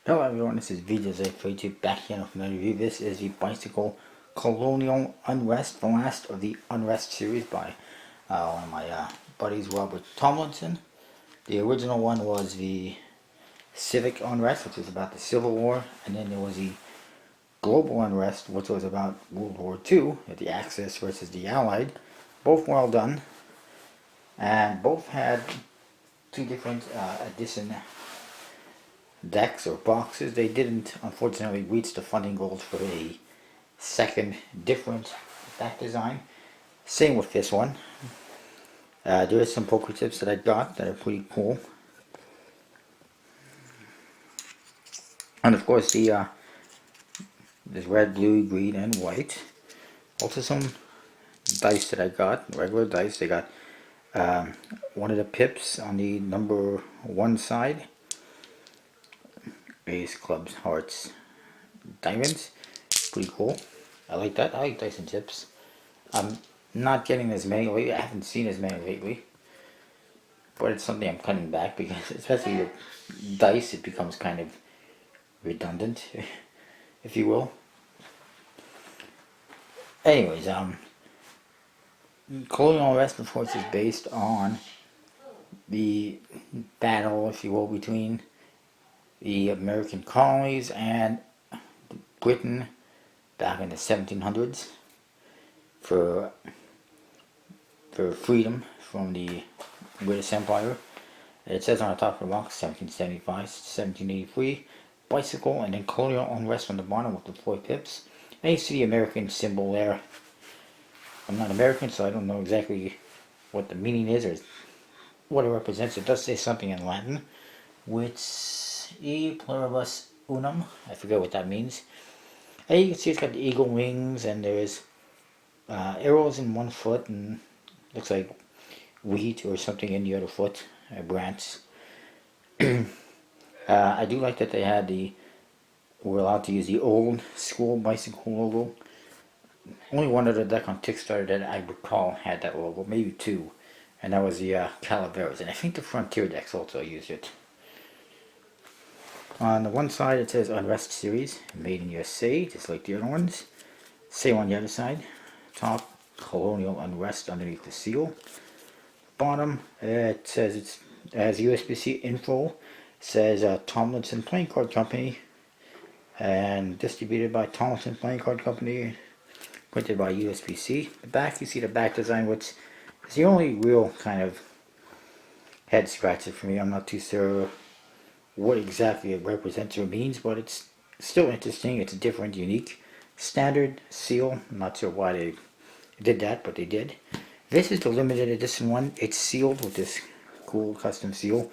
Hello everyone, this is VJZ32 back here with another review. This is the bicycle Colonial Unrest, the last of the Unrest series by one of my buddies, Robert Tomlinson. The original one was the Civic Unrest, which was about the Civil War, and then there was the Global Unrest, which was about World War II, the Axis versus the Allied. Both well done, and both had two different edition decks or boxes. They didn't unfortunately reach the funding goals for a second different back design. Same with this one. There is some poker chips that I got that are pretty cool, and of course the there's red, blue, green, and white. Also some dice that I got, regular dice. They got one of the pips on the number 1 side. Ace, clubs, hearts, diamonds. Pretty cool. I like that. I like dice and chips. I'm not getting as many lately. I haven't seen as many lately. But it's something I'm cutting back because, especially with dice, it becomes kind of redundant, if you will. Anyways, Colonial Unrest, of course, is based on the battle, if you will, between the American colonies and Britain back in the 1700s for freedom from the British Empire. It says on the top of the box 1775 1783 bicycle, and then Colonial Unrest on the bottom with the 4 pips. And you see the American symbol there. I'm not American, so I don't know exactly what the meaning is or what it represents. It does say something in Latin, which e pluribus unum. I forget what that means. And you can see it's got the eagle wings, and there's arrows in one foot, and looks like wheat or something in the other foot, a branch. I do like that they had we're allowed to use the old school bicycle logo. Only one other deck on Kickstarter that I recall had that logo, maybe 2, and that was the Calaveras, and I think the Frontier decks also used it. On the one side it says Unrest Series, made in USA, just like the other ones. Same on the other side. Top, Colonial Unrest underneath the seal. Bottom, it says it has USB-C info. It says Tomlinson Playing Card Company, and distributed by Tomlinson Playing Card Company, printed by USB-C. The back, you see the back design, which is the only real kind of head scratcher for me. I'm not too sure what exactly it represents or means, but it's still interesting. It's different, unique. Standard seal. I'm not sure why they did that, but they did. This is the limited edition one. It's sealed with this cool custom seal.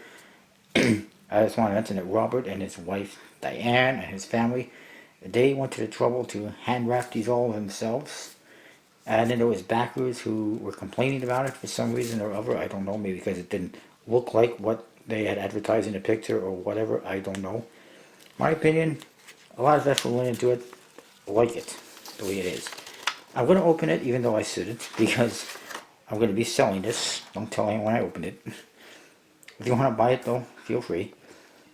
I just want to mention that Robert and his wife Diane and his family, they went to the trouble to hand wrap these all themselves. And then there was backers who were complaining about it for some reason or other. I don't know, maybe because it didn't look like what they had advertised in the picture or whatever. I don't know. My opinion, a lot of effort went into it. I like it the way it is. I'm going to open it even though I shouldn't, because I'm going to be selling this. Don't tell anyone I opened it. If you want to buy it though, feel free.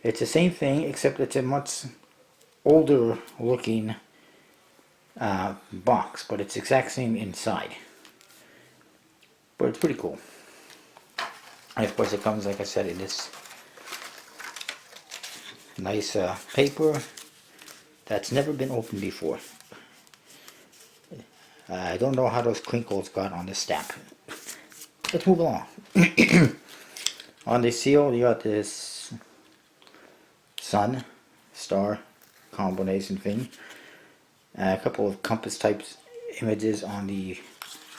It's the same thing, except it's a much older looking box, but it's exact same inside. But it's pretty cool. And of course it comes, like I said, in this nice paper that's never been opened before. I don't know how those crinkles got on the stamp. Let's move along. On the seal you got this sun, star combination thing. A couple of compass type images on the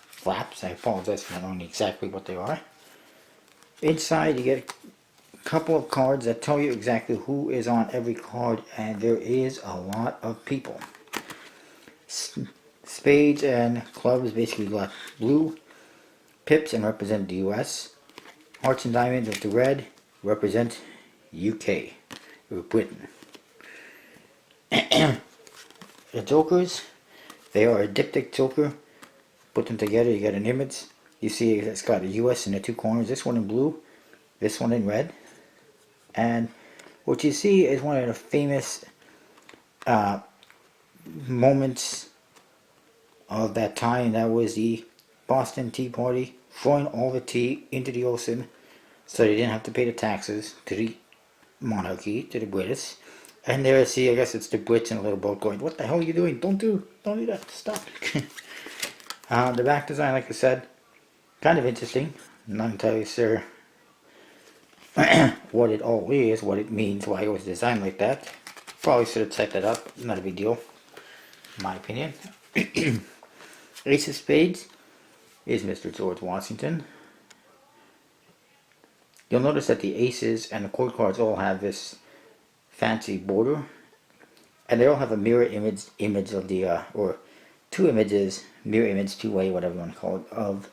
flaps. I apologize for not knowing exactly what they are. Inside you get a couple of cards that tell you exactly who is on every card, and there is a lot of people. Spades and clubs basically got blue. Pips and represent the US. Hearts and diamonds with the red represent UK or Britain. The jokers, they are a diptych joker. Put them together, you get an image. You see it's got a US in the 2 corners. This one in blue, this one in red. And What you see is one of the famous moments of that time. That was the Boston Tea Party, throwing all the tea into the ocean so they didn't have to pay the taxes to the monarchy, to the British. And there I see, I guess it's the Brits in a little boat going, what the hell are you doing? Don't do that, stop. The back design, like I said, kind of interesting. I'm not entirely sure what it all is, what it means, why it was designed like that. Probably should have checked that up, not a big deal, in my opinion. Ace of Spades is Mr. George Washington. You'll notice that the aces and the court cards all have this fancy border, and they all have a mirror image of the or two images, mirror image, two-way, whatever you want to call it, of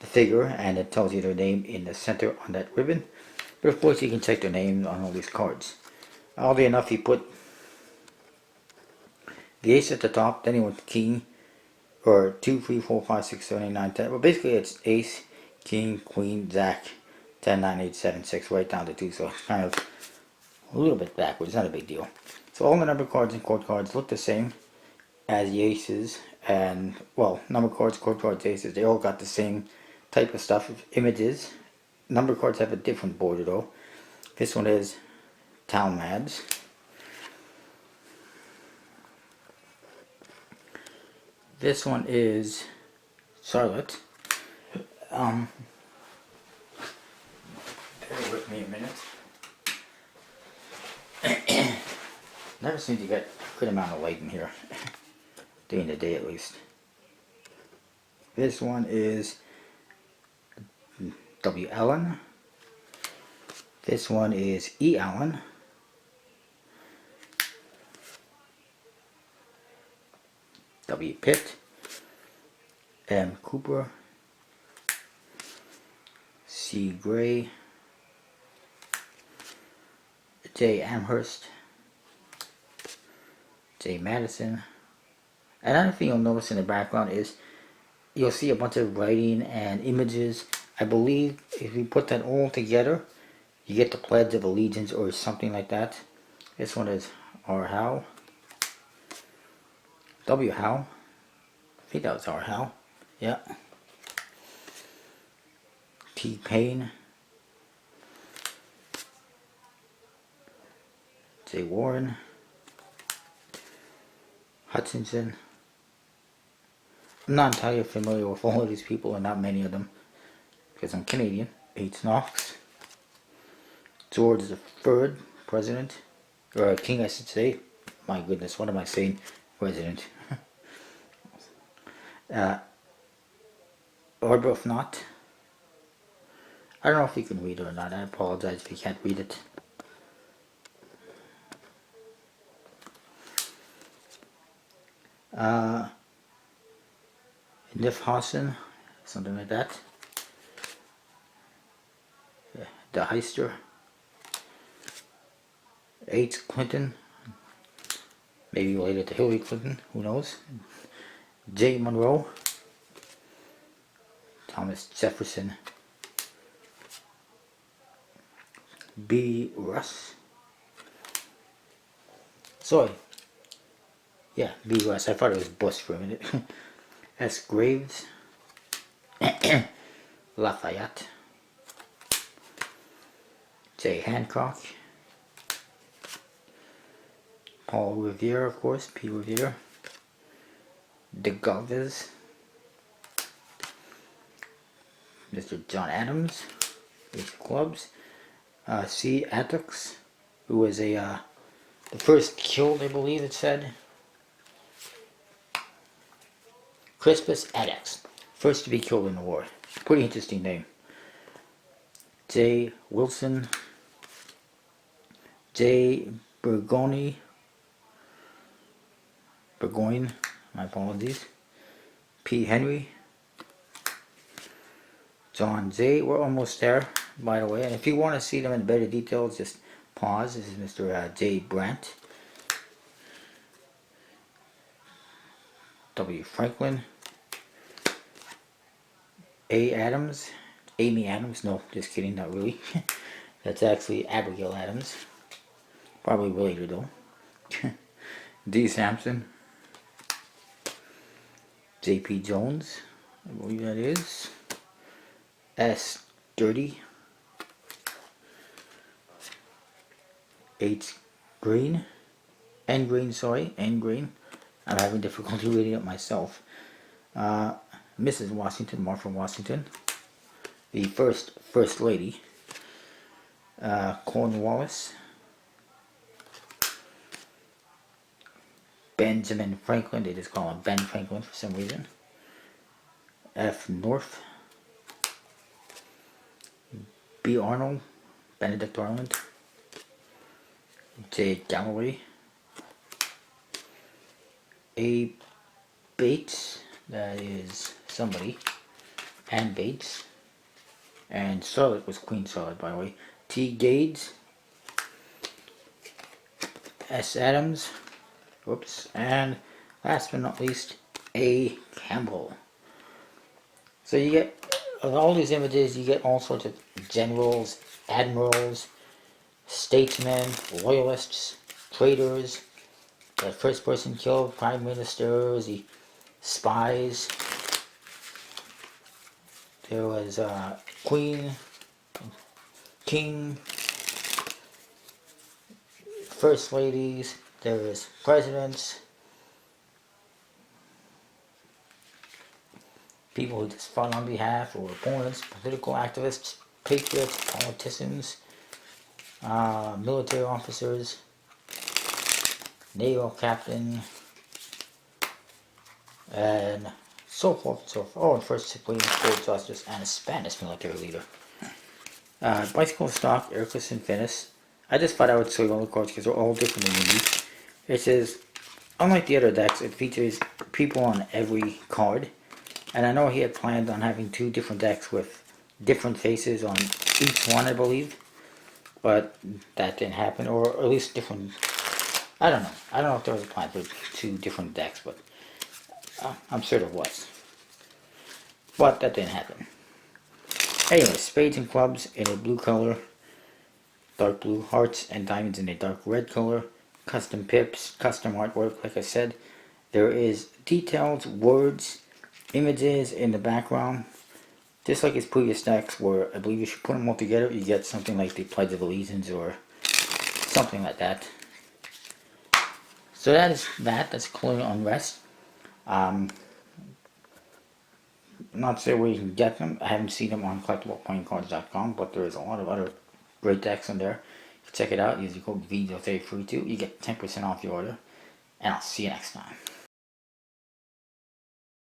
the figure, and it tells you their name in the center on that ribbon. But of course you can check their name on all these cards. Oddly enough, you put the ace at the top, then you want the king, or 2, 3, 4, 5, 6, 7, 8, 9, 10. Well, basically it's ace, king, queen, jack, 10, 9, 8, 7, 6, right down to 2. So it's kind of a little bit backwards, not a big deal. So all the number cards and court cards look the same as the aces, and well, number cards, court cards, aces, they all got the same type of stuff, images. Number cards have a different border though. This one is Town Mads. This one is Charlotte. Bear with me a minute. Never seem to get a good amount of light in here. During the day at least. This one is W. Allen. This one is E. Allen. W. Pitt. M. Cooper. C. Gray. J. Amherst. J. Madison. Another thing you'll notice in the background is you'll see a bunch of writing and images. I believe if you put that all together, you get the Pledge of Allegiance or something like that. This one is R. Howe. W. Howe. I think that was R. Howe. Yeah. T. Payne. J. Warren. Hutchinson. I'm not entirely familiar with all of these people, and not many of them, because I'm Canadian. H. Knox. George III, President, or King I should say. My goodness, what am I saying? President. Arbuthnot. I don't know if you can read it or not. I apologize if you can't read it. Nifhausen, something like that. De Heister. H. Clinton, maybe related to Hillary Clinton, who knows. J. Monroe. Thomas Jefferson. B. Russ. Sorry. Yeah, B. Russ. I thought it was Bush for a minute. S. Graves. Lafayette. J. Hancock. Paul Revere, of course. P. Revere. De Galvez. Mr. John Adams. Ace of Clubs. C. Attucks, who was the first killed, I believe it said. Crispus Attucks, first to be killed in the war. Pretty interesting name. J. Wilson. J. Burgoyne, my apologies. P. Henry. John J. We're almost there, by the way. And if you want to see them in better details, just pause. This is Mr. J. Brandt. W. Franklin. A. Adams. Amy Adams. No, just kidding, not really. That's actually Abigail Adams. Probably related though. D. Sampson. J.P. Jones, I believe that is. S. Dirty. H. Green. N. Green, sorry. N. Green. I'm having difficulty reading it myself. Mrs. Washington, Martha Washington. The First Lady. Cornwallis. Benjamin Franklin, they just call him Ben Franklin for some reason. F. North. B. Arnold, Benedict Arnold. J. Galloway. A. Bates, that is somebody. Anne Bates. And Charlotte was Queen Charlotte, by the way. T. Gades. S. Adams. Whoops. And last but not least, A. Campbell. So you get, of all these images, you get all sorts of generals, admirals, statesmen, loyalists, traitors, the first person killed, prime ministers, the spies. There was queen, king, first ladies, there was presidents, people who just fought on behalf or opponents, political activists, patriots, politicians, military officers, naval captain, and so forth and so forth. Oh, and first Supreme Court Justice and a Spanish military leader. Bicycle stock, Ericus and Finis. I just thought I would show you all the cards because they're all different and unique. It says, unlike the other decks, it features people on every card. And I know he had planned on having 2 different decks with different faces on each one, I believe. But that didn't happen, or at least different. I don't know. I don't know if there was a plan for 2 different decks, but I'm sure there was. But that didn't happen. Anyway, spades and clubs in a blue color, dark blue, hearts and diamonds in a dark red color, custom pips, custom artwork, like I said. There is detailed words, images in the background, just like his previous decks, where I believe you should put them all together, you get something like the Pledge of Allegiance or something like that. So that's Colonial Unrest. I'm not sure where you can get them. I haven't seen them on collectibleplayingcards.com, but there is a lot of other great decks on there. Check it out. Use the code VIDEO32. You get 10% off your order. And I'll see you next time.